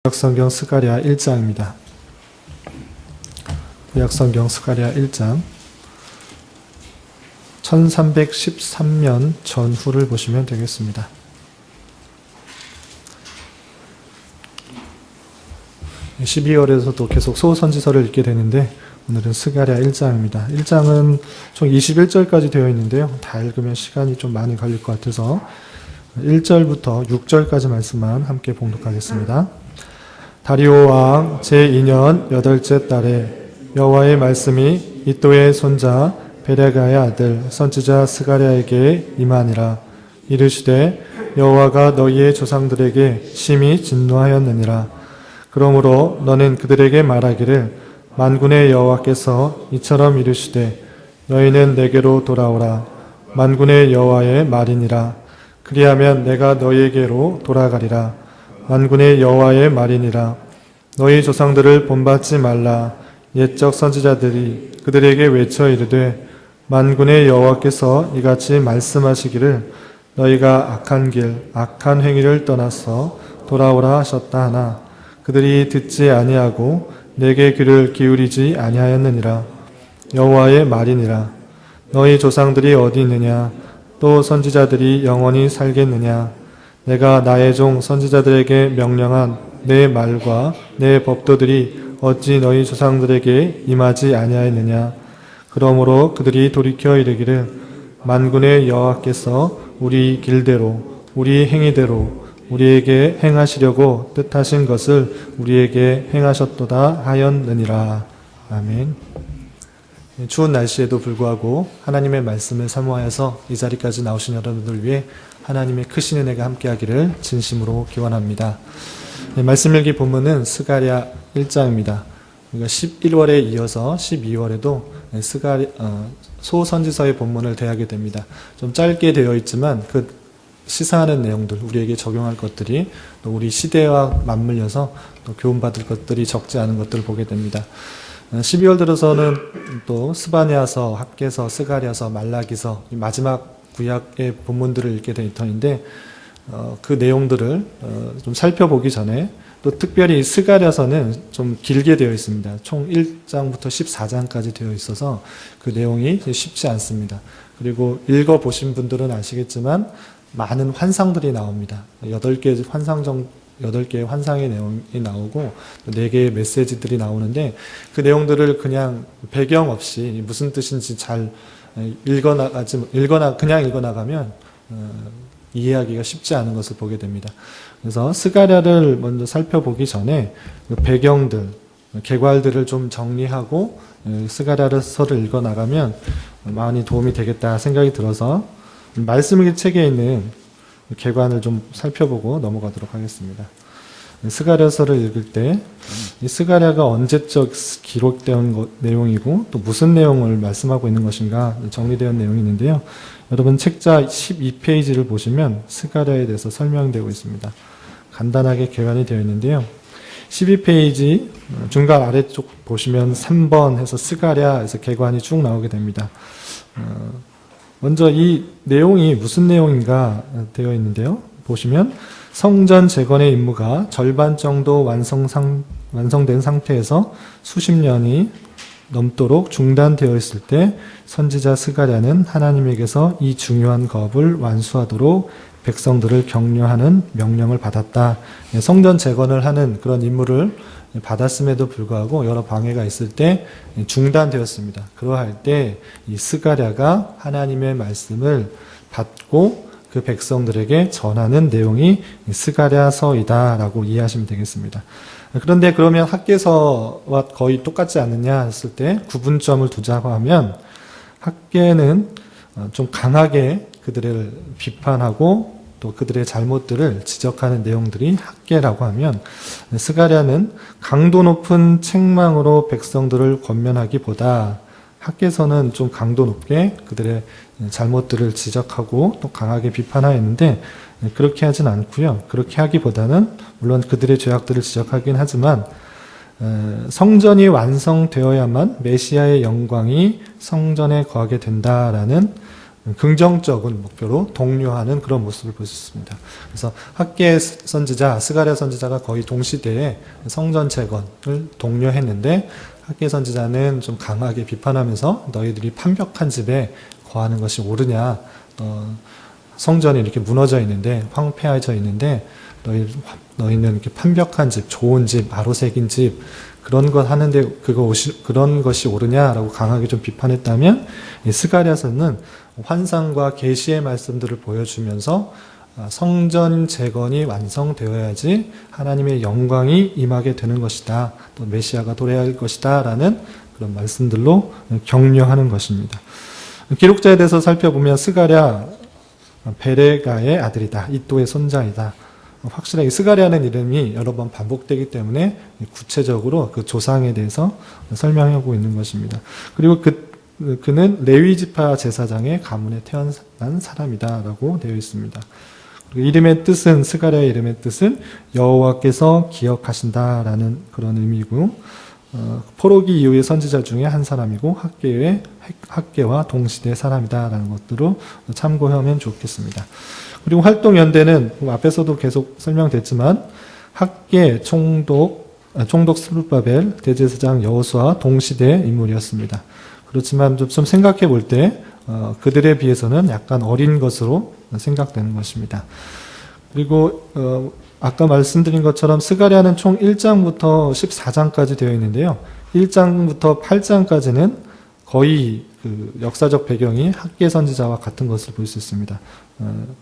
구약성경 스가랴 1장입니다. 구약성경 스가랴 1장 1313년 전후를 보시면 되겠습니다. 네, 12월에서도 계속 소선지서를 읽게 되는데 오늘은 스가랴 1장입니다. 1장은 총 21절까지 되어 있는데요. 다 읽으면 시간이 좀 많이 걸릴 것 같아서 1절부터 6절까지 말씀만 함께 봉독하겠습니다. 다리오 왕 제2년 8째 달에 여호와의 말씀이 이도의 손자 베레가의 아들 선지자 스가랴에게 임하니라. 이르시되 여호와가 너희의 조상들에게 심히 진노하였느니라. 그러므로 너는 그들에게 말하기를 만군의 여호와께서 이처럼 이르시되 너희는 내게로 돌아오라. 만군의 여호와의 말이니라. 그리하면 내가 너희에게로 돌아가리라. 만군의 여호와의 말이니라. 너희 조상들을 본받지 말라. 옛적 선지자들이 그들에게 외쳐 이르되 만군의 여호와께서 이같이 말씀하시기를 너희가 악한 길 악한 행위를 떠나서 돌아오라 하셨다 하나 그들이 듣지 아니하고 내게 귀를 기울이지 아니하였느니라. 여호와의 말이니라. 너희 조상들이 어디 있느냐? 또 선지자들이 영원히 살겠느냐? 내가 나의 종 선지자들에게 명령한 내 말과 내 법도들이 어찌 너희 조상들에게 임하지 아니하였느냐? 그러므로 그들이 돌이켜 이르기를 만군의 여호와께서 우리 길대로 우리 행위대로 우리에게 행하시려고 뜻하신 것을 우리에게 행하셨도다 하였느니라. 아멘. 추운 날씨에도 불구하고 하나님의 말씀을 사모하여서 이 자리까지 나오신 여러분들 위해 하나님의 크신 은혜가 함께하기를 진심으로 기원합니다. 말씀 읽기 본문은 스가랴 1장입니다. 11월에 이어서 12월에도 소선지서의 본문을 대하게 됩니다. 좀 짧게 되어 있지만 그 시사하는 내용들, 우리에게 적용할 것들이 또 우리 시대와 맞물려서 또 교훈받을 것들이 적지 않은 것들을 보게 됩니다. 12월 들어서는 또 스바냐서, 학개서, 스가랴서, 말라기서 이 마지막 구약의 본문들을 읽게 될 터인데 그 내용들을 좀 살펴보기 전에 또 특별히 스가랴서는 좀 길게 되어 있습니다. 총 1장부터 14장까지 되어 있어서 그 내용이 쉽지 않습니다. 그리고 읽어보신 분들은 아시겠지만 많은 환상들이 나옵니다. 8개의 환상의 내용이 나오고 4개의 메시지들이 나오는데 그 내용들을 그냥 배경 없이 무슨 뜻인지 잘 그냥 읽어나가면 이해하기가 쉽지 않은 것을 보게 됩니다. 그래서 스가랴를 먼저 살펴보기 전에 그 배경들, 계괄들을 좀 정리하고 스가랴서를 읽어나가면 많이 도움이 되겠다 생각이 들어서 말씀일기 책에 있는 계관을 좀 살펴보고 넘어가도록 하겠습니다. 스가랴서를 읽을 때 이 스가랴가 언제적 기록된 내용이고 또 무슨 내용을 말씀하고 있는 것인가 정리되어 내용이 있는데요. 여러분 책자 12페이지를 보시면 스가랴에 대해서 설명되고 있습니다. 간단하게 계관이 되어 있는데요. 12페이지 중간 아래쪽 보시면 3번 해서 스가랴 해서 계관이 쭉 나오게 됩니다. 먼저 이 내용이 무슨 내용인가 되어 있는데요. 보시면 성전 재건의 임무가 절반 정도 완성된 상태에서 수십 년이 넘도록 중단되어 있을 때 선지자 스가랴는 하나님에게서 이 중요한 것을 완수하도록 백성들을 격려하는 명령을 받았다. 성전 재건을 하는 그런 임무를 받았음에도 불구하고 여러 방해가 있을 때 중단되었습니다. 그러할 때 이 스가랴가 하나님의 말씀을 받고 그 백성들에게 전하는 내용이 스가랴서이다라고 이해하시면 되겠습니다. 그런데 그러면 학개서와 거의 똑같지 않느냐 했을 때 구분점을 두자고 하면 학개는 좀 강하게 그들을 비판하고 또 그들의 잘못들을 지적하는 내용들이 학개라고 하면 스가랴는 강도 높은 책망으로 백성들을 권면하기보다 학개서는 좀 강도 높게 그들의 잘못들을 지적하고 또 강하게 비판하였는데 그렇게 하진 않고요. 그렇게 하기보다는 물론 그들의 죄악들을 지적하긴 하지만 성전이 완성되어야만 메시아의 영광이 성전에 거하게 된다라는 긍정적인 목표로 독려하는 그런 모습을 볼 수 있습니다. 그래서 학계 선지자, 스가랴 선지자가 거의 동시대에 성전 재건을 독려했는데 학계 선지자는 좀 강하게 비판하면서 너희들이 판벽한 집에 거하는 것이 옳으냐, 성전이 이렇게 무너져 있는데 황폐해져 있는데 너희는 이렇게 판벽한 집, 좋은 집, 아로새긴 집 그런 것 하는데 그런 것이 옳으냐라고 강하게 좀 비판했다면 이 스가랴서는 환상과 계시의 말씀들을 보여주면서 성전 재건이 완성되어야지 하나님의 영광이 임하게 되는 것이다. 또 메시아가 도래할 것이다. 라는 그런 말씀들로 격려하는 것입니다. 기록자에 대해서 살펴보면 스가랴 베레가의 아들이다. 이또의 손자이다. 확실하게 스가랴는 이름이 여러 번 반복되기 때문에 구체적으로 그 조상에 대해서 설명하고 있는 것입니다. 그리고 그는 레위 지파 제사장의 가문에 태어난 사람이다라고 되어 있습니다. 그리고 이름의 뜻은 스가랴의 이름의 뜻은 여호와께서 기억하신다라는 그런 의미고 포로기 이후의 선지자 중에 한 사람이고 학계와 동시대 사람이다라는 것들로 참고하면 좋겠습니다. 그리고 활동 연대는 앞에서도 계속 설명됐지만 학계, 총독 스룹바벨, 대제사장 여호수아 동시대 인물이었습니다. 그렇지만 좀 생각해 볼 때 그들에 비해서는 약간 어린 것으로 생각되는 것입니다. 그리고 아까 말씀드린 것처럼 스가랴는 총 1장부터 14장까지 되어 있는데요. 1장부터 8장까지는 거의 그 역사적 배경이 학계 선지자와 같은 것을 볼 수 있습니다.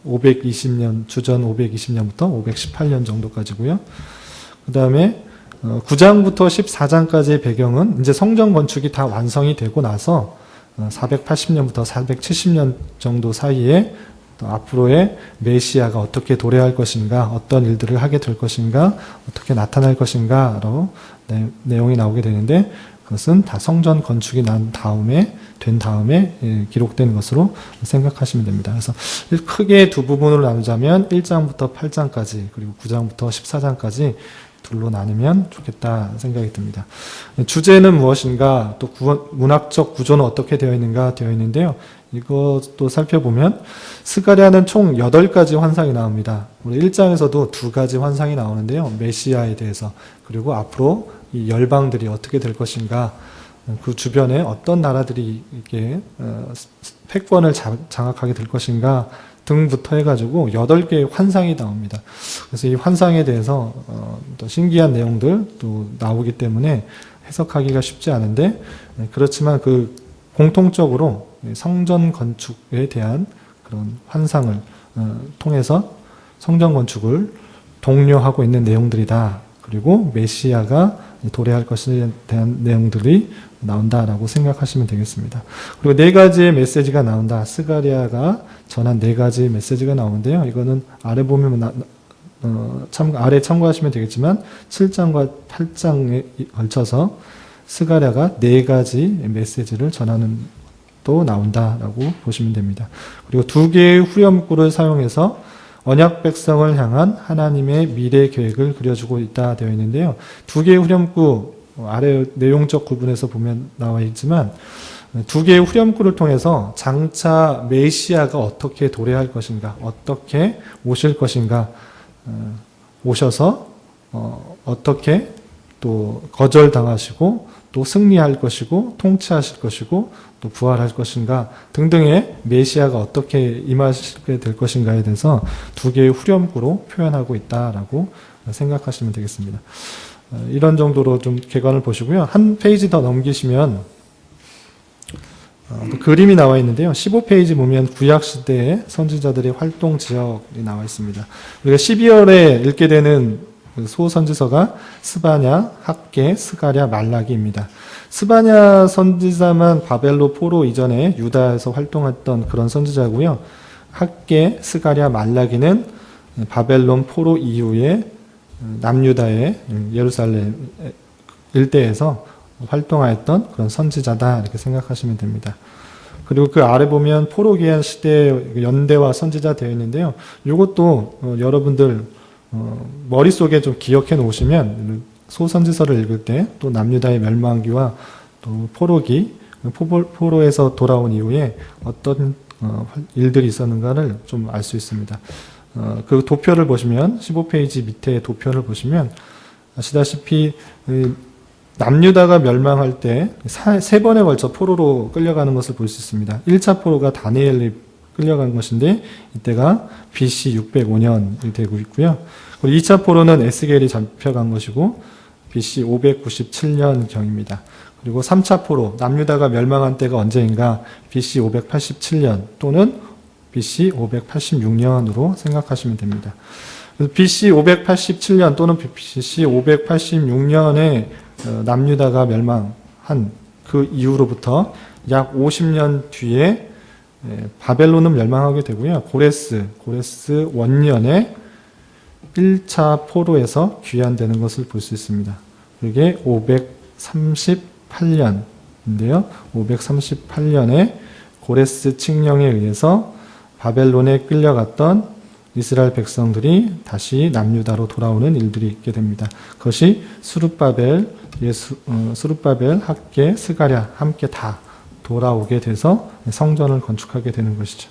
520년, 주전 520년부터 518년 정도까지고요. 그 다음에 9장부터 14장까지의 배경은 이제 성전 건축이 다 완성이 되고 나서 480년부터 470년 정도 사이에 또 앞으로의 메시아가 어떻게 도래할 것인가, 어떤 일들을 하게 될 것인가, 어떻게 나타날 것인가로 내용이 나오게 되는데 그것은 다 성전 건축이 된 다음에 기록된 것으로 생각하시면 됩니다. 그래서 크게 두 부분으로 나누자면 1장부터 8장까지 그리고 9장부터 14장까지 둘로 나누면 좋겠다 생각이 듭니다. 주제는 무엇인가, 또 문학적 구조는 어떻게 되어 있는데요. 이것도 살펴보면 스가랴는 총 8가지 환상이 나옵니다. 우리 1장에서도 2가지 환상이 나오는데요. 메시아에 대해서, 그리고 앞으로 이 열방들이 어떻게 될 것인가, 그 주변에 어떤 나라들이 이렇게 패권을 장악하게 될 것인가 등부터 해가지고 8개의 환상이 나옵니다. 그래서 이 환상에 대해서 또 신기한 내용들도 나오기 때문에 해석하기가 쉽지 않은데, 그렇지만 그 공통적으로 성전 건축에 대한 그런 환상을 통해서 성전 건축을 독려하고 있는 내용들이다. 그리고 메시아가 도래할 것에 대한 내용들이 나온다라고 생각하시면 되겠습니다. 그리고 4가지의 메시지가 나온다. 스가랴가 전한 4가지 메시지가 나오는데요. 이거는 아래 보면 아래 참고하시면 되겠지만 7장과 8장에 걸쳐서 스가랴가 4가지 메시지를 전하는 또 나온다라고 보시면 됩니다. 그리고 2개의 후렴구를 사용해서 언약 백성을 향한 하나님의 미래 계획을 그려주고 있다 되어 있는데요. 2개의 후렴구 아래 내용적 구분에서 보면 나와 있지만 2개의 후렴구를 통해서 장차 메시아가 어떻게 도래할 것인가, 어떻게 오실 것인가, 오셔서 어떻게 또 거절당하시고 또 승리할 것이고 통치하실 것이고 또 부활할 것인가 등등의 메시아가 어떻게 임하시게 될 것인가에 대해서 2개의 후렴구로 표현하고 있다라고 생각하시면 되겠습니다. 이런 정도로 좀 개관을 보시고요. 한 페이지 더 넘기시면 그림이 나와 있는데요. 15페이지 보면 구약시대의 선지자들의 활동 지역이 나와 있습니다. 우리가 12월에 읽게 되는 소선지서가 스바냐, 학계, 스가랴, 말라기입니다. 스바냐 선지자만 바벨로 포로 이전에 유다에서 활동했던 그런 선지자고요. 학계, 스가랴, 말라기는 바벨론 포로 이후에 남유다의 예루살렘 일대에서 활동하였던 그런 선지자다 이렇게 생각하시면 됩니다. 그리고 그 아래 보면 포로기한 시대의 연대와 선지자 되어 있는데요. 이것도 여러분들 머릿속에 좀 기억해 놓으시면 소선지서를 읽을 때 또 남유다의 멸망기와 또 포로에서 돌아온 이후에 어떤 일들이 있었는가를 좀 알 수 있습니다. 그 도표를 보시면 15페이지 밑에 도표를 보시면 아시다시피 남유다가 멸망할 때 세 번에 걸쳐 포로로 끌려가는 것을 볼 수 있습니다. 1차 포로가 다니엘이 끌려간 것인데 이때가 BC 605년이 되고 있고요. 그리고 2차 포로는 에스겔이 잡혀간 것이고 BC 597년경입니다. 그리고 3차 포로 남유다가 멸망한 때가 언제인가 BC 587년 또는 BC 586년으로 생각하시면 됩니다. BC 587년 또는 BC 586년에 남유다가 멸망한 그 이후로부터 약 50년 뒤에 바벨론은 멸망하게 되고요. 고레스 원년에 1차 포로에서 귀환되는 것을 볼 수 있습니다. 그게 538년인데요. 538년에 고레스 칙령에 의해서 바벨론에 끌려갔던 이스라엘 백성들이 다시 남유다로 돌아오는 일들이 있게 됩니다. 그것이 스룹바벨, 학개, 스가랴 함께 다 돌아오게 돼서 성전을 건축하게 되는 것이죠.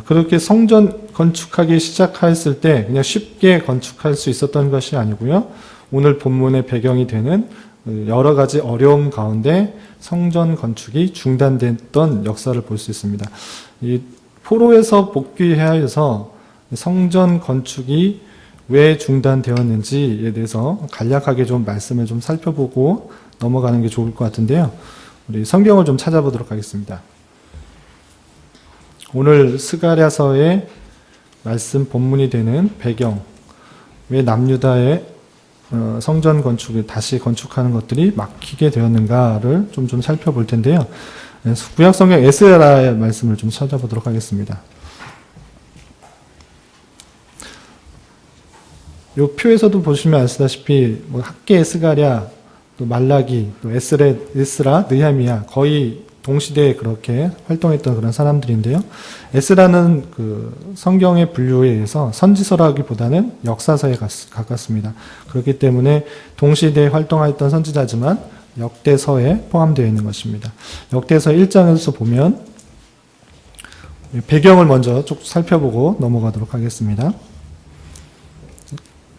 그렇게 성전 건축하기 시작했을 때 그냥 쉽게 건축할 수 있었던 것이 아니고요. 오늘 본문의 배경이 되는 여러 가지 어려움 가운데 성전 건축이 중단됐던 역사를 볼 수 있습니다. 이 포로에서 복귀하여서 성전 건축이 왜 중단되었는지에 대해서 간략하게 좀 말씀을 좀 살펴보고 넘어가는 게 좋을 것 같은데요. 우리 성경을 좀 찾아보도록 하겠습니다. 오늘 스가랴서의 말씀 본문이 되는 배경, 왜 남유다의 성전 건축을 다시 건축하는 것들이 막히게 되었는가를 좀 살펴볼 텐데요. 구약성경 에스라의 말씀을 좀 찾아보도록 하겠습니다. 이 표에서도 보시면 아시다시피 학개, 스가랴, 또 말라기, 또 에스라, 느헤미야 거의 동시대에 그렇게 활동했던 그런 사람들인데요. 에스라는 그 성경의 분류에 의해서 선지서라기보다는 역사서에 가깝습니다. 그렇기 때문에 동시대에 활동했던 선지자지만 역대서에 포함되어 있는 것입니다. 역대서 1장에서 보면 배경을 먼저 쭉 살펴보고 넘어가도록 하겠습니다.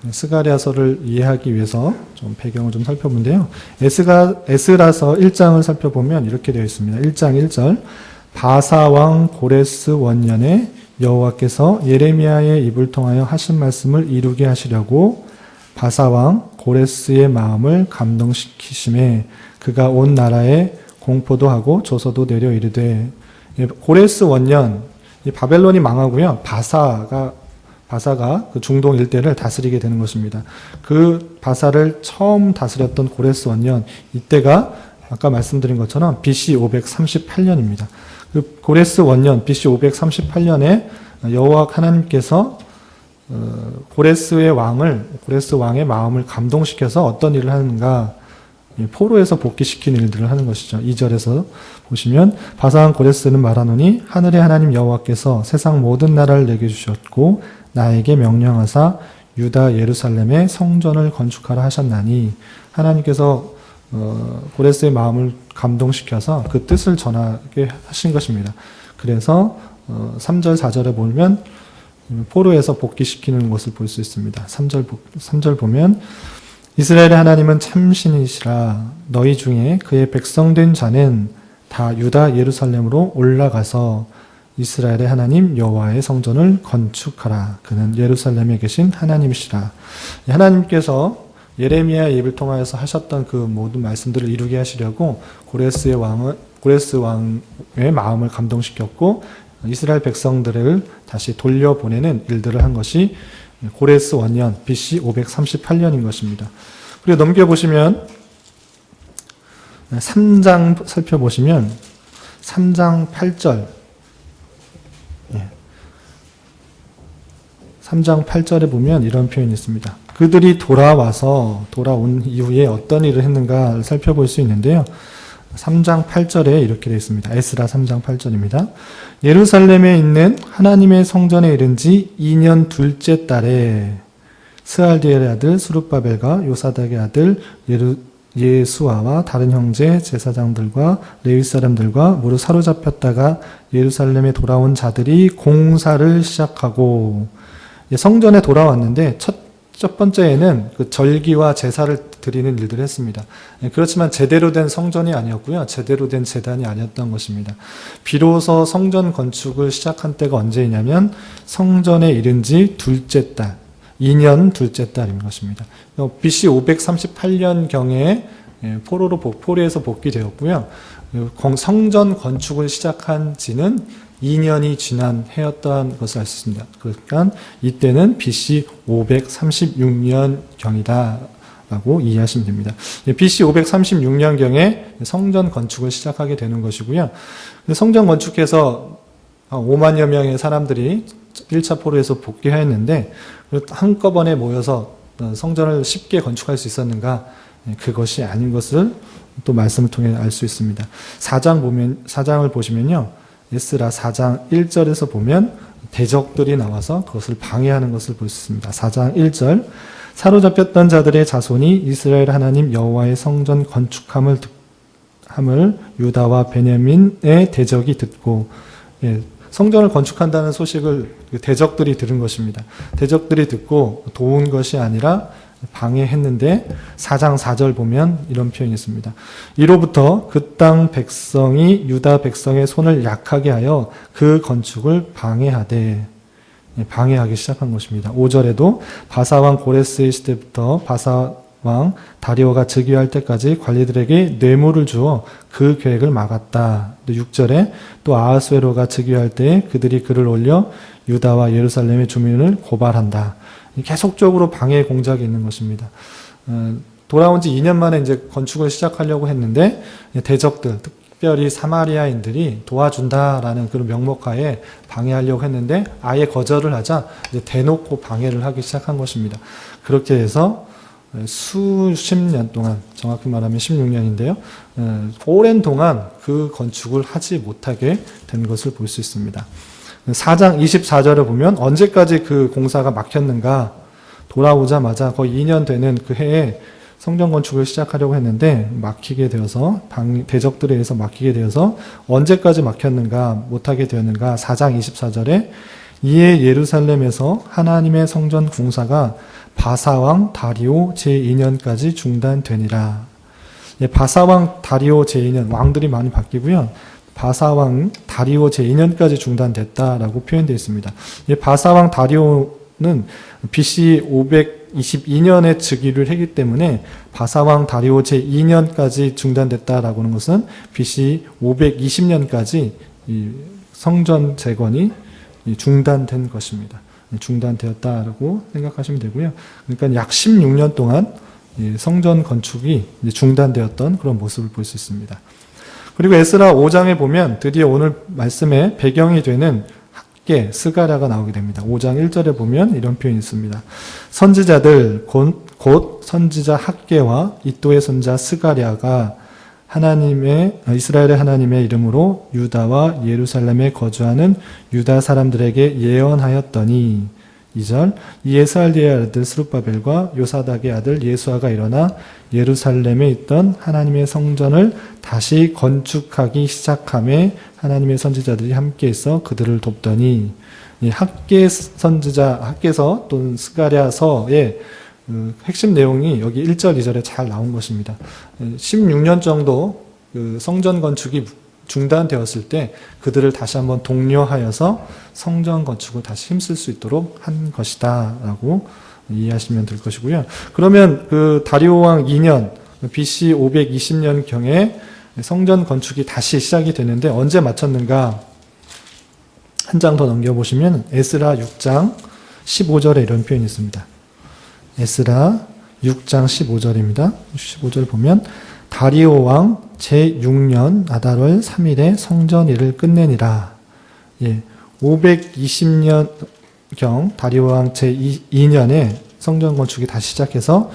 스가랴서를 이해하기 위해서 좀 배경을 좀 살펴본데요. 에스라서 1장을 살펴보면 이렇게 되어 있습니다. 1장 1절 바사왕 고레스 원년에 여호와께서 예레미야의 입을 통하여 하신 말씀을 이루게 하시려고 바사왕 고레스의 마음을 감동시키심에 그가 온 나라에 공포도 하고 조서도 내려 이르되. 고레스 원년, 바벨론이 망하고요. 바사가 그 중동 일대를 다스리게 되는 것입니다. 그 바사를 처음 다스렸던 고레스 원년, 이때가 아까 말씀드린 것처럼 BC 538년입니다. 그 고레스 원년, BC 538년에 여호와 하나님께서 고레스의 왕의 마음을 감동시켜서 어떤 일을 하는가, 포로에서 복귀시키는 일들을 하는 것이죠. 2절에서 보시면 바사왕 고레스는 말하노니 하늘의 하나님 여호와께서 세상 모든 나라를 내게 주셨고 나에게 명령하사 유다 예루살렘에 성전을 건축하라 하셨나니, 하나님께서 고레스의 마음을 감동시켜서 그 뜻을 전하게 하신 것입니다. 그래서 3절 4절에 보면 포로에서 복귀시키는 것을 볼 수 있습니다. 3절 보면 이스라엘의 하나님은 참신이시라. 너희 중에 그의 백성된 자는 다 유다 예루살렘으로 올라가서 이스라엘의 하나님 여호와의 성전을 건축하라. 그는 예루살렘에 계신 하나님이시라. 하나님께서 예레미야의 입을 통하여서 하셨던 그 모든 말씀들을 이루게 하시려고 고레스 왕의 마음을 감동시켰고 이스라엘 백성들을 다시 돌려보내는 일들을 한 것이 고레스 원년 BC 538년인 것입니다. 그리고 넘겨보시면 3장 살펴보시면 3장 8절 3장 8절에 보면 이런 표현이 있습니다. 그들이 돌아온 이후에 어떤 일을 했는가 살펴볼 수 있는데요. 3장 8절에 이렇게 되어 있습니다. 에스라 3장 8절입니다. 예루살렘에 있는 하나님의 성전에 이른 지 2년 둘째 달에 스알디엘의 아들 스룹바벨과 요사닥의 아들 예수아와 다른 형제 제사장들과 레위 사람들과 모두 사로잡혔다가 예루살렘에 돌아온 자들이 공사를 시작하고, 성전에 돌아왔는데 첫 번째에는 그 절기와 제사를 드리는 일들을 했습니다. 그렇지만 제대로 된 성전이 아니었고요. 제대로 된 제단이 아니었던 것입니다. 비로소 성전 건축을 시작한 때가 언제이냐면 성전에 이른 지 둘째 달, 2년 둘째 달인 것입니다. BC 538년경에 포로에서 복귀되었고요. 성전 건축을 시작한 지는 2년이 지난 해였던 것을 알 수 있습니다. 그러니까 이때는 BC 536년경이다 라고 이해하시면 됩니다. BC 536년경에 성전 건축을 시작하게 되는 것이고요. 성전 건축해서 5만여 명의 사람들이 1차 포로에서 복귀하였는데 한꺼번에 모여서 성전을 쉽게 건축할 수 있었는가? 그것이 아닌 것을 또 말씀을 통해 알 수 있습니다. 4장을 보시면요. 에스라 4장 1절에서 보면 대적들이 나와서 그것을 방해하는 것을 볼 수 있습니다. 4장 1절 사로잡혔던 자들의 자손이 이스라엘 하나님 여호와의 성전 건축함을 유다와 베냐민의 대적이 듣고, 성전을 건축한다는 소식을 대적들이 들은 것입니다. 대적들이 듣고 도운 것이 아니라 방해했는데 4장 4절 보면 이런 표현이 있습니다. 이로부터 그 땅 백성이 유다 백성의 손을 약하게 하여 그 건축을 방해하기 시작한 것입니다. 5절에도 바사왕 고레스의 시대부터 바사왕 다리오가 즉위할 때까지 관리들에게 뇌물을 주어 그 계획을 막았다. 6절에 또 아하수에로가 즉위할 때 그들이 글을 올려 유다와 예루살렘의 주민을 고발한다. 계속적으로 방해 공작이 있는 것입니다. 돌아온 지 2년 만에 이제 건축을 시작하려고 했는데 대적들, 특별히 사마리아인들이 도와준다라는 그런 명목하에 방해하려고 했는데 아예 거절을 하자 이제 대놓고 방해를 하기 시작한 것입니다. 그렇게 해서 수십 년 동안, 정확히 말하면 16년인데요. 오랜 동안 그 건축을 하지 못하게 된 것을 볼 수 있습니다. 4장 24절을 보면 언제까지 그 공사가 막혔는가? 돌아오자마자 거의 2년 되는 그 해에 성전 건축을 시작하려고 했는데 막히게 되어서 대적들에 의해서 막히게 되어서 언제까지 막혔는가? 못하게 되었는가? 4장 24절에 이에 예루살렘에서 하나님의 성전 공사가 바사왕 다리오 제2년까지 중단되니라. 바사왕 다리오 제2년, 왕들이 많이 바뀌고요. 바사왕 다리오 제2년까지 중단됐다라고 표현되어 있습니다. 바사왕 다리오는 BC 522년에 즉위를 했기 때문에 바사왕 다리오 제2년까지 중단됐다라고 하는 것은 BC 520년까지 성전 재건이 중단된 것입니다. 중단되었다라고 생각하시면 되고요. 그러니까 약 16년 동안 성전 건축이 중단되었던 그런 모습을 볼 수 있습니다. 그리고 에스라 5장에 보면 드디어 오늘 말씀의 배경이 되는 학계, 스가랴가 나오게 됩니다. 5장 1절에 보면 이런 표현이 있습니다. 선지자들, 곧 선지자 학계와 이또의 손자 스가랴가 이스라엘의 하나님의 이름으로 유다와 예루살렘에 거주하는 유다 사람들에게 예언하였더니 2절 이에 스알디의 아들 스룹바벨과 요사닥의 아들 예수아가 일어나 예루살렘에 있던 하나님의 성전을 다시 건축하기 시작하며 하나님의 선지자들이 함께 있어 그들을 돕더니, 학계 선지자, 학계서 또는 스가랴서의 핵심 내용이 여기 1절, 2절에 잘 나온 것입니다. 16년 정도 성전 건축이 중단되었을 때 그들을 다시 한번 독려하여서 성전 건축을 다시 힘쓸 수 있도록 한 것이다 라고 이해하시면 될 것이고요. 그러면 그 다리오 왕 2년 BC 520년경에 성전 건축이 다시 시작이 되는데 언제 마쳤는가? 한 장 더 넘겨보시면 에스라 6장 15절에 이런 표현이 있습니다. 에스라 6장 15절입니다. 15절 보면 다리오 왕 제6년 아달월 3일에 성전 일을 끝내니라. 520년경 다리오 왕 제2년에 성전 건축이 다시 시작해서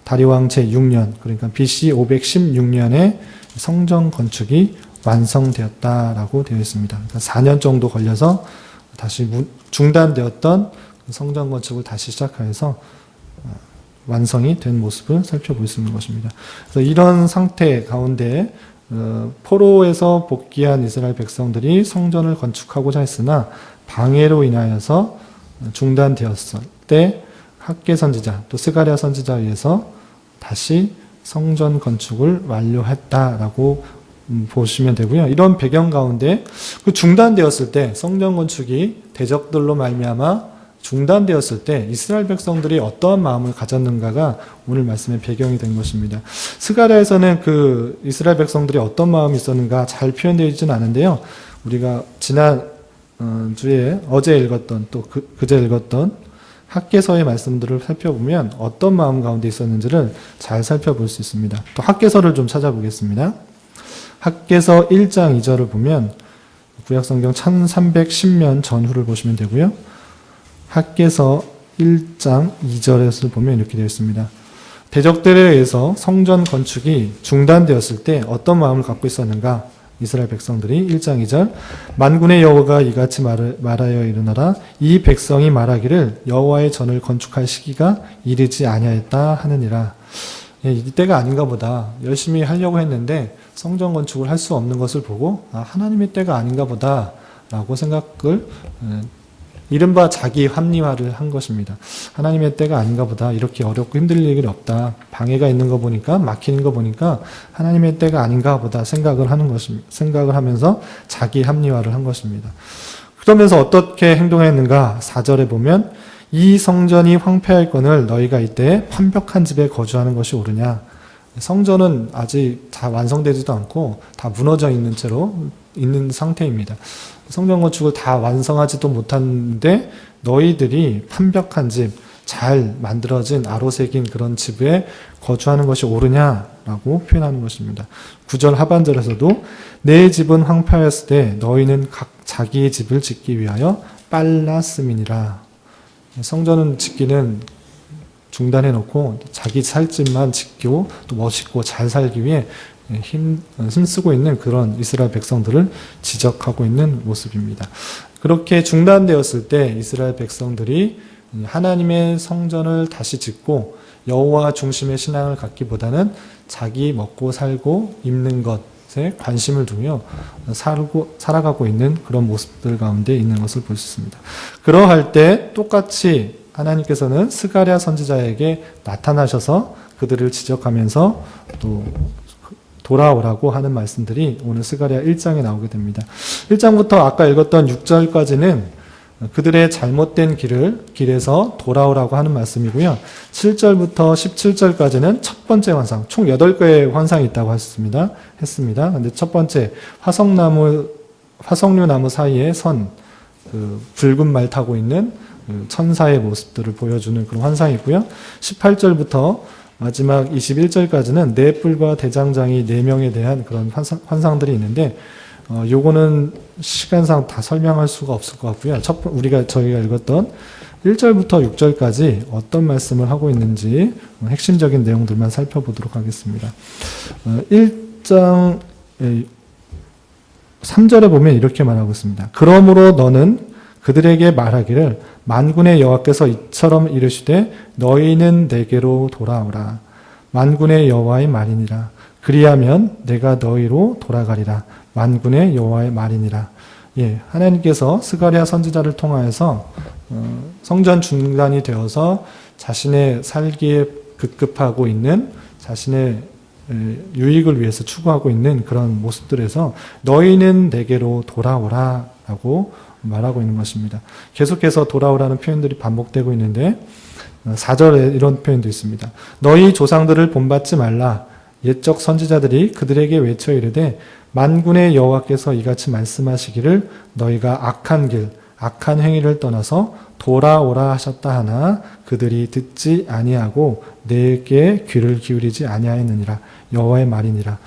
다리오 왕 제6년, 그러니까 BC 516년에 성전 건축이 완성되었다라고 되어 있습니다. 그러니까 4년 정도 걸려서 다시 중단되었던 성전 건축을 다시 시작해서 완성이 된 모습을 살펴볼 수 있는 것입니다. 그래서 이런 상태 가운데 포로에서 복귀한 이스라엘 백성들이 성전을 건축하고자 했으나 방해로 인하여서 중단되었을 때 학개 선지자 또 스가랴 선지자에 의해서 다시 성전 건축을 완료했다라고 보시면 되고요. 이런 배경 가운데 그 중단되었을 때 성전 건축이 대적들로 말미암아 중단되었을 때 이스라엘 백성들이 어떠한 마음을 가졌는가가 오늘 말씀의 배경이 된 것입니다. 스가랴에서는 그 이스라엘 백성들이 어떤 마음이 있었는가 잘 표현되어 있지는 않은데요. 우리가 지난 주에 어제 읽었던 또 그제 읽었던 학개서의 말씀들을 살펴보면 어떤 마음 가운데 있었는지를 잘 살펴볼 수 있습니다. 또 학개서를 좀 찾아보겠습니다. 학개서 1장 2절을 보면 구약성경 1310년 전후를 보시면 되고요. 학개서 1장 2절에서 보면 이렇게 되어 있습니다. 대적들에 의해서 성전 건축이 중단되었을 때 어떤 마음을 갖고 있었는가? 이스라엘 백성들이 1장 2절 만군의 여호와가 이같이 말하여 이르노라 이 백성이 말하기를 여호와의 전을 건축할 시기가 이르지 아니하였다 하느니라. 이때가 아닌가 보다. 열심히 하려고 했는데 성전 건축을 할 수 없는 것을 보고 하나님의 때가 아닌가 보다 라고 생각을 이른바 자기 합리화를 한 것입니다. 하나님의 때가 아닌가 보다. 이렇게 어렵고 힘들 일이 없다. 방해가 있는 거 보니까 막히는 거 보니까 하나님의 때가 아닌가 보다 생각을 하는 것입니다. 생각을 하면서 자기 합리화를 한 것입니다. 그러면서 어떻게 행동했는가? 4절에 보면 이 성전이 황폐할거늘 너희가 이때 완벽한 집에 거주하는 것이 옳으냐? 성전은 아직 다 완성되지도 않고 다 무너져 있는 채로 있는 상태입니다. 성전 건축을 다 완성하지도 못하는데 너희들이 완벽한 집, 잘 만들어진 아로새긴 그런 집에 거주하는 것이 옳으냐라고 표현하는 것입니다. 9절 하반절에서도 내 집은 황폐하였을 때 너희는 각 자기의 집을 짓기 위하여 빨랐음이니라. 성전은 짓기는 중단해놓고 자기 살 집만 짓고 또 멋있고 잘 살기 위해 힘쓰고 있는 그런 이스라엘 백성들을 지적하고 있는 모습입니다. 그렇게 중단되었을 때 이스라엘 백성들이 하나님의 성전을 다시 짓고 여호와 중심의 신앙을 갖기보다는 자기 먹고 살고 입는 것에 관심을 두며 살아가고 있는 그런 모습들 가운데 있는 것을 볼 수 있습니다. 그러할 때 똑같이 하나님께서는 스가랴 선지자에게 나타나셔서 그들을 지적하면서 또 돌아오라고 하는 말씀들이 오늘 스가랴 1장에 나오게 됩니다. 1장부터 아까 읽었던 6절까지는 그들의 잘못된 길에서 돌아오라고 하는 말씀이고요. 7절부터 17절까지는 첫 번째 환상, 총 8개의 환상이 있다고 했습니다. 근데 첫 번째, 화석류 나무 사이에 붉은 말 타고 있는 천사의 모습들을 보여주는 그런 환상이고요. 18절부터 마지막 21절까지는 네 뿔과 대장장이 4명에 대한 그런 환상들이 있는데 요거는 시간상 다 설명할 수가 없을 것 같고요. 저희가 읽었던 1절부터 6절까지 어떤 말씀을 하고 있는지 핵심적인 내용들만 살펴보도록 하겠습니다. 1장 3절에 보면 이렇게 말하고 있습니다. 그러므로 너는 그들에게 말하기를 만군의 여호와께서 이처럼 이르시되 너희는 내게로 돌아오라. 만군의 여호와의 말이니라. 그리하면 내가 너희로 돌아가리라. 만군의 여호와의 말이니라. 하나님께서 스가랴 선지자를 통하여서 성전 중단이 되어서 자신의 살기에 급급하고 있는 자신의 유익을 위해서 추구하고 있는 그런 모습들에서 너희는 내게로 돌아오라 라고 말하고 있는 것입니다. 계속해서 돌아오라는 표현들이 반복되고 있는데 4절에 이런 표현도 있습니다. 너희 조상들을 본받지 말라. 옛적 선지자들이 그들에게 외쳐 이르되 만군의 여호와께서 이같이 말씀하시기를 너희가 악한 길, 악한 행위를 떠나서 돌아오라 하셨다 하나 그들이 듣지 아니하고 내게 귀를 기울이지 아니하였느니라. 여호와의 말이니라.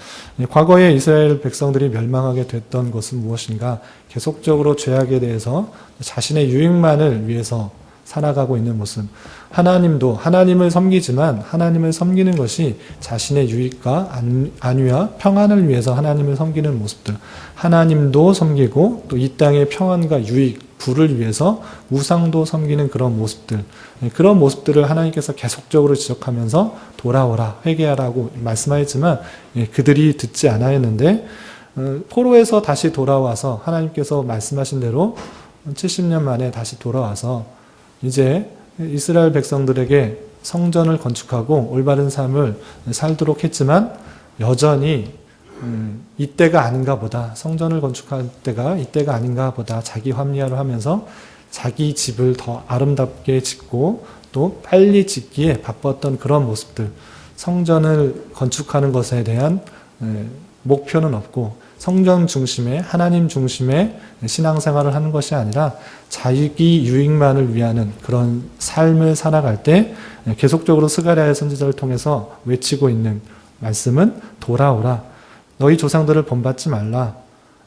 과거에 이스라엘 백성들이 멸망하게 됐던 것은 무엇인가? 계속적으로 죄악에 대해서 자신의 유익만을 위해서 살아가고 있는 모습. 하나님도 하나님을 섬기지만 하나님을 섬기는 것이 자신의 유익과 안위와 평안을 위해서 하나님을 섬기는 모습들. 하나님도 섬기고 또 이 땅의 평안과 유익, 부를 위해서 우상도 섬기는 그런 모습들, 그런 모습들을 하나님께서 계속적으로 지적하면서 돌아오라, 회개하라고 말씀하였지만 그들이 듣지 않았는데 포로에서 다시 돌아와서 하나님께서 말씀하신 대로 70년 만에 다시 돌아와서 이제 이스라엘 백성들에게 성전을 건축하고 올바른 삶을 살도록 했지만 여전히 이때가 아닌가 보다, 성전을 건축할 때가 이때가 아닌가 보다 자기 합리화를 하면서 자기 집을 더 아름답게 짓고 또 빨리 짓기에 바빴던 그런 모습들, 성전을 건축하는 것에 대한 목표는 없고 성전 중심의 하나님 중심의 신앙생활을 하는 것이 아니라 자기 유익만을 위하는 그런 삶을 살아갈 때 계속적으로 스가랴의 선지자를 통해서 외치고 있는 말씀은 돌아오라. 너희 조상들을 본받지 말라.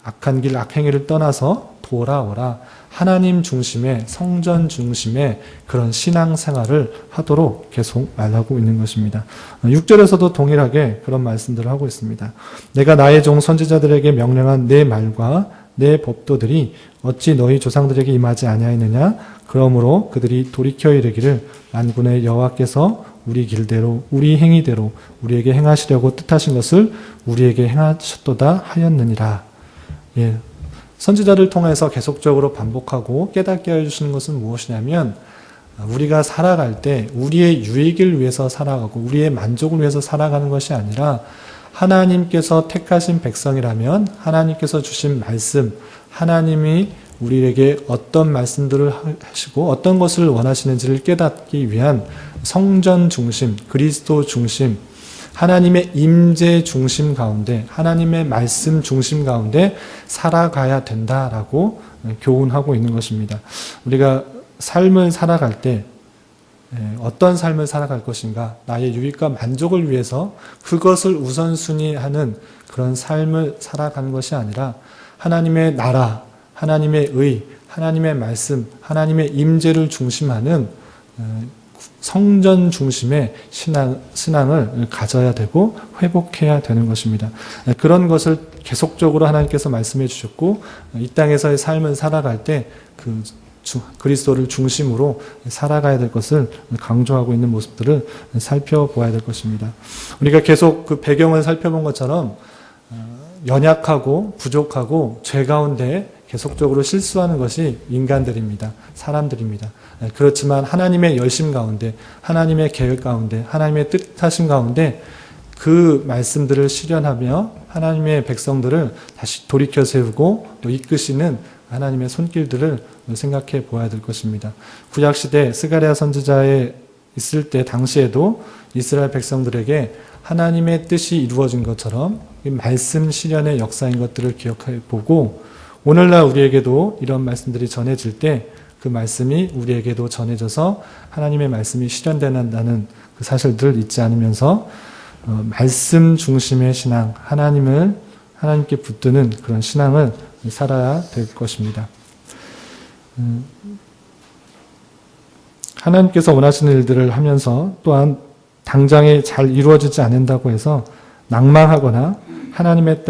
악한 길 악행위를 떠나서 돌아오라. 하나님 중심의 성전 중심의 그런 신앙생활을 하도록 계속 말하고 있는 것입니다. 6절에서도 동일하게 그런 말씀들을 하고 있습니다. 내가 나의 종 선지자들에게 명령한 내 말과 내 법도들이 어찌 너희 조상들에게 임하지 아니하였느냐? 그러므로 그들이 돌이켜 이르기를 만군의 여호와께서 우리 길대로 우리 행위대로 우리에게 행하시려고 뜻하신 것을 우리에게 행하셨도다 하였느니라. 예. 선지자를 통해서 계속적으로 반복하고 깨닫게 해주시는 것은 무엇이냐면 우리가 살아갈 때 우리의 유익을 위해서 살아가고 우리의 만족을 위해서 살아가는 것이 아니라 하나님께서 택하신 백성이라면 하나님께서 주신 말씀, 하나님이 우리에게 어떤 말씀들을 하시고 어떤 것을 원하시는지를 깨닫기 위한 성전 중심, 그리스도 중심, 하나님의 임재 중심 가운데, 하나님의 말씀 중심 가운데 살아가야 된다라고 교훈하고 있는 것입니다. 우리가 삶을 살아갈 때 어떤 삶을 살아갈 것인가, 나의 유익과 만족을 위해서 그것을 우선순위하는 그런 삶을 살아가는 것이 아니라 하나님의 나라, 하나님의 의, 하나님의 말씀, 하나님의 임재를 중심하는 성전 중심의 신앙을 가져야 되고 회복해야 되는 것입니다. 그런 것을 계속적으로 하나님께서 말씀해 주셨고 이 땅에서의 삶을 살아갈 때 그 그리스도를 중심으로 살아가야 될 것을 강조하고 있는 모습들을 살펴보아야 될 것입니다. 우리가 계속 그 배경을 살펴본 것처럼 연약하고 부족하고 죄 가운데 계속적으로 실수하는 것이 인간들입니다. 사람들입니다. 그렇지만 하나님의 열심 가운데, 하나님의 계획 가운데, 하나님의 뜻하심 가운데 그 말씀들을 실현하며 하나님의 백성들을 다시 돌이켜 세우고 또 이끄시는 하나님의 손길들을 생각해 보아야 될 것입니다. 구약시대 스가랴 선지자에 있을 때 당시에도 이스라엘 백성들에게 하나님의 뜻이 이루어진 것처럼 말씀 실현의 역사인 것들을 기억해 보고 오늘날 우리에게도 이런 말씀들이 전해질 때 그 말씀이 우리에게도 전해져서 하나님의 말씀이 실현된다는 그 사실들을 잊지 않으면서 말씀 중심의 신앙, 하나님께 붙드는 그런 신앙을 살아야 될 것입니다. 하나님께서 원하시는 일들을 하면서 또한 당장에 잘 이루어지지 않는다고 해서 낭망하거나 하나님의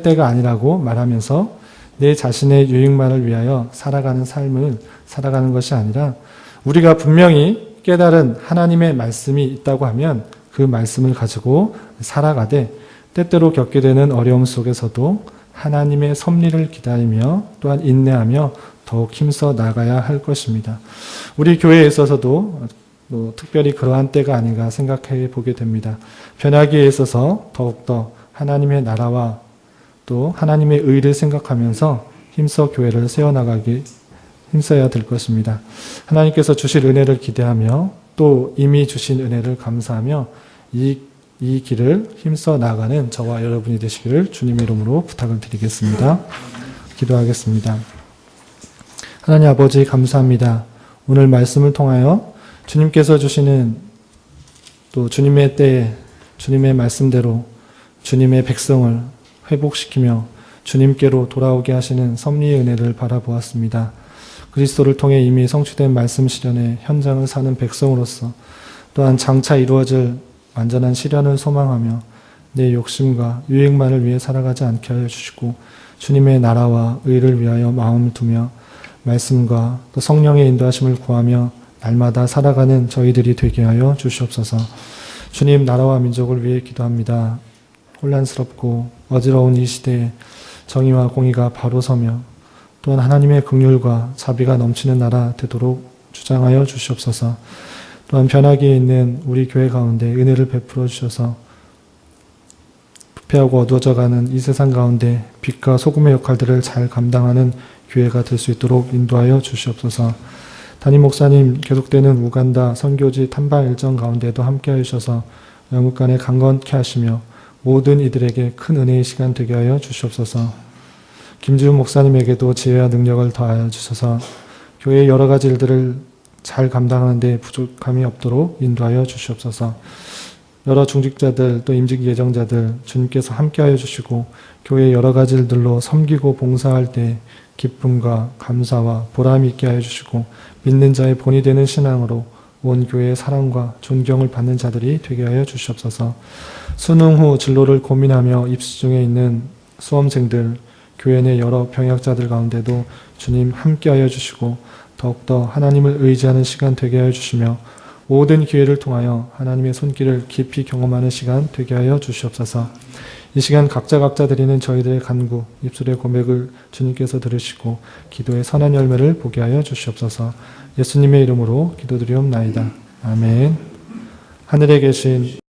때가 아니라고 말하면서 내 자신의 유익만을 위하여 살아가는 삶을 살아가는 것이 아니라 우리가 분명히 깨달은 하나님의 말씀이 있다고 하면 그 말씀을 가지고 살아가되 때때로 겪게 되는 어려움 속에서도 하나님의 섭리를 기다리며 또한 인내하며 더욱 힘써 나가야 할 것입니다. 우리 교회에 있어서도 특별히 그러한 때가 아닌가 생각해 보게 됩니다. 변화기에 있어서 더욱더 하나님의 나라와 또 하나님의 의를 생각하면서 힘써 교회를 세워나가기 힘써야 될 것입니다. 하나님께서 주실 은혜를 기대하며 또 이미 주신 은혜를 감사하며 이 길을 힘써 나가는 저와 여러분이 되시기를 주님의 이름으로 부탁을 드리겠습니다. 기도하겠습니다. 하나님 아버지 감사합니다. 오늘 말씀을 통하여 주님께서 주시는 또 주님의 때에 주님의 말씀대로 주님의 백성을 회복시키며 주님께로 돌아오게 하시는 섭리의 은혜를 바라보았습니다. 그리스도를 통해 이미 성취된 말씀 실현의 현장을 사는 백성으로서 또한 장차 이루어질 완전한 실현을 소망하며 내 욕심과 유익만을 위해 살아가지 않게 하여 주시고 주님의 나라와 의를 위하여 마음을 두며 말씀과 또 성령의 인도하심을 구하며 날마다 살아가는 저희들이 되게 하여 주시옵소서. 주님, 나라와 민족을 위해 기도합니다. 혼란스럽고 어지러운 이 시대에 정의와 공의가 바로 서며 또한 하나님의 긍휼과 자비가 넘치는 나라 되도록 주장하여 주시옵소서. 또한 변하기에 있는 우리 교회 가운데 은혜를 베풀어 주셔서 부패하고 어두워져가는 이 세상 가운데 빛과 소금의 역할들을 잘 감당하는 교회가 될 수 있도록 인도하여 주시옵소서. 담임 목사님 계속되는 우간다 선교지 탐방 일정 가운데도 함께하여 주셔서 영국 간에 강건케 하시며 모든 이들에게 큰 은혜의 시간 되게 하여 주시옵소서. 김지훈 목사님에게도 지혜와 능력을 더하여 주셔서 교회의 여러 가지 일들을 잘 감당하는 데 부족함이 없도록 인도하여 주시옵소서. 여러 중직자들 또 임직 예정자들 주님께서 함께하여 주시고 교회의 여러 가지 일들로 섬기고 봉사할 때 기쁨과 감사와 보람이 있게 하여 주시고 믿는 자의 본이 되는 신앙으로 온 교회의 사랑과 존경을 받는 자들이 되게 하여 주시옵소서. 수능 후 진로를 고민하며 입시 중에 있는 수험생들, 교회 내 여러 병역자들 가운데도 주님 함께하여 주시고 더욱더 하나님을 의지하는 시간 되게 하여 주시며 모든 기회를 통하여 하나님의 손길을 깊이 경험하는 시간 되게 하여 주시옵소서. 이 시간 각자 드리는 저희들의 간구, 입술의 고백을 주님께서 들으시고 기도의 선한 열매를 보게 하여 주시옵소서. 예수님의 이름으로 기도드리옵나이다. 아멘. 하늘에 계신